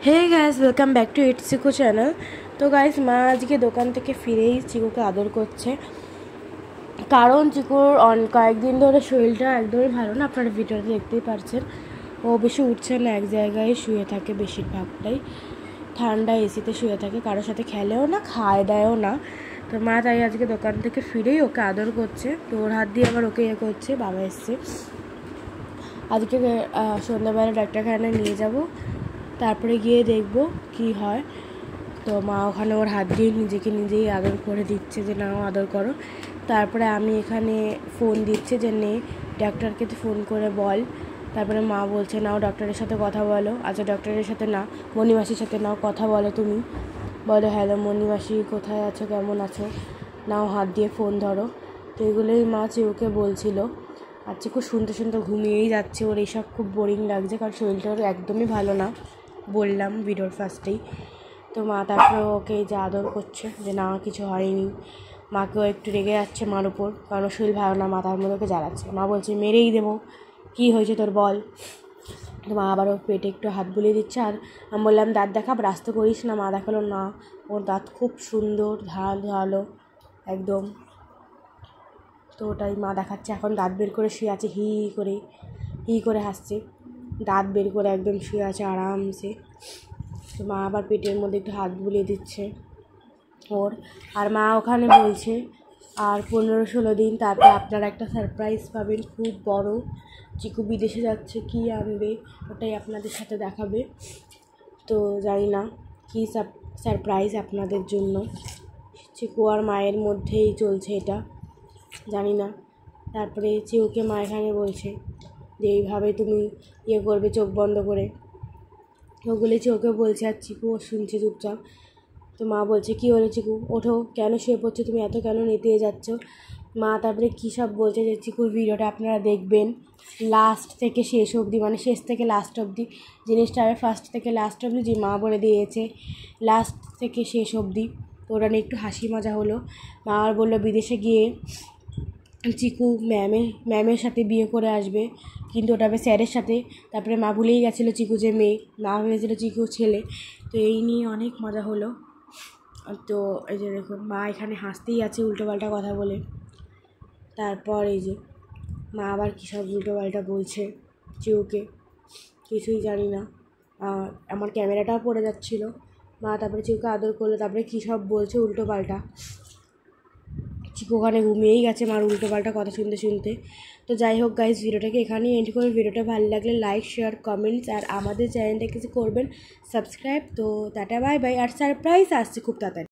Hey guys, welcome back to it's Chiku channel. তো guys, মা আজকে দোকান থেকে ফিরেই চিকুকে আদর করছে, কারণ চিকুর কয়েকদিন ধরে শরীরটা একদমই ভালো না। আপনারা ভিডিওতে দেখতেই পারছেন, ও বেশি উঠছে না, এক জায়গায় শুয়ে থাকে বেশিরভাগটাই, ঠান্ডা এসিতে শুয়ে থাকে, কারোর সাথে খেলেও না, খায় দেয়ও না। তো মা তাই আজকে দোকান থেকে ফিরেই ওকে আদর করছে। তো ওর হাত দিয়ে আবার ওকে করছে। বাবা এসছে, আজকে সন্ধ্যাবেলা ডাক্তারখানায় নিয়ে যাব, তারপরে গিয়ে দেখব কি হয়। তো মা ওখানে ওর হাত দিয়ে নিজেই আদর করে দিচ্ছে যে নাও আদর করো। তারপরে আমি এখানে ফোন দিচ্ছে যে নে ডাক্তারকে তো ফোন করে বল। তারপরে মা বলছে নাও ডক্টরের সাথে কথা বলো। আচ্ছা, ডক্টরের সাথে না, মণিমাসির সাথে নাও কথা বলো। তুমি বলো, হ্যালো মণিমাসি, কোথায় আছো, কেমন আছো, নাও হাত দিয়ে ফোন ধরো। তো এগুলোই মা চিউকে বলছিল। আর চিকু শুনতে শুনতে ঘুমিয়েই যাচ্ছে। ওর এইসব খুব বোরিং লাগছে, কারণ শরীরটা ওর একদমই ভালো না, বললাম ভিডিওর ফার্স্টেই। তো মা তারপরে ওকে যে আদর করছে যে না কিছু হয়নি। মাকেও একটু রেগে যাচ্ছে মার উপর, কারণ শরীর ভালো না, মাথার মধ্যে ওকে জ্বালাচ্ছে। মা বলছে মেরেই দেবো, কী হয়েছে তোর বল। তো মা আবার ওর পেটে একটু হাত বুলিয়ে দিচ্ছে। আর আমি বললাম দাঁত দেখা, ব্রাশ তো করিস না। মা দেখালো না, ওর দাঁত খুব সুন্দর ধারালো একদম। তো ওটাই মা দেখাচ্ছে। এখন দাঁত বের করে শুয়ে আছে, হি করে হাসছে, দাঁত বের করে একদম শুয়ে আছে আরামসে। তো মা আবার পেটের মধ্যে একটু হাত বুলিয়ে দিচ্ছে ওর। আর মা ওখানে বলছে আর 15-16 দিন তারপর আপনারা একটা সারপ্রাইজ পাবেন, খুব বড়। চিকু বিদেশে যাচ্ছে, কী আনবে ওটাই আপনাদের সাথে দেখাবে। তো জানি না কী সারপ্রাইজ আপনাদের জন্য। চিকু আর মায়ের মধ্যেই চলছে এটা, জানি না। তারপরে চিকুকে মা এখানে বলছে যে এইভাবে তুমি করবে চোখ বন্ধ করে। ওগুলো চিকুকে বলছে, আর চিকু শুনছে চুপচাপ। তো মা বলছে কী হলো চিকু, ওঠো, কেন শুয়ে পড়ছো তুমি, এত কেন নেতিয়ে যাচ্ছ। মা তারপরে কী সব বলছে যে চিকুর ভিডিওটা আপনারা দেখবেন লাস্ট থেকে শেষ অবধি, মানে শেষ থেকে লাস্ট অবধি। জিনিসটা আমি ফার্স্ট থেকে লাস্ট অবধি যে মা বলে দিয়েছে লাস্ট থেকে শেষ অবধি। তো ওরা নিয়ে একটু হাসি মজা হলো। মা আর বললো বিদেশে গিয়ে চিকু ম্যামের সাথে বিয়ে করে আসবে, কিন্তু ওটা হবে স্যারের সাথে। তারপরে মা ভুলেই গেছিলো চিকু যে মেয়ে, মা ভেবেছিলো চিকু ছেলে। তো এই নিয়ে অনেক মজা হলো। তো এই যে দেখুন, মা এখানে হাসতেই আছে উল্টোপাল্টা কথা বলে। তারপর এই যে মা আবার কী সব উল্টোপাল্টা বলছে চিকুকে, কিছুই জানি না। আমার ক্যামেরাটাও পড়ে যাচ্ছিলো। মা তারপরে চিকুকে আদর করলো, তারপরে কী সব বলছে উল্টোপাল্টা। চিকু ওখানে ঘুমিয়েই গেছে মার উল্টোপাল্টা কথা শুনতে শুনতে। তো যাই হোক গাইজ, ভিডিওটাকে এখানেই এন্ড করে। ভিডিওটা ভালো লাগলে লাইক, শেয়ার, কমেন্টস, আর আমাদের চ্যানেলটা কিছু করবেন সাবস্ক্রাইব। তো টাটা, বাই বাই। আর সারপ্রাইজ আসছে খুব তাড়াতাড়ি।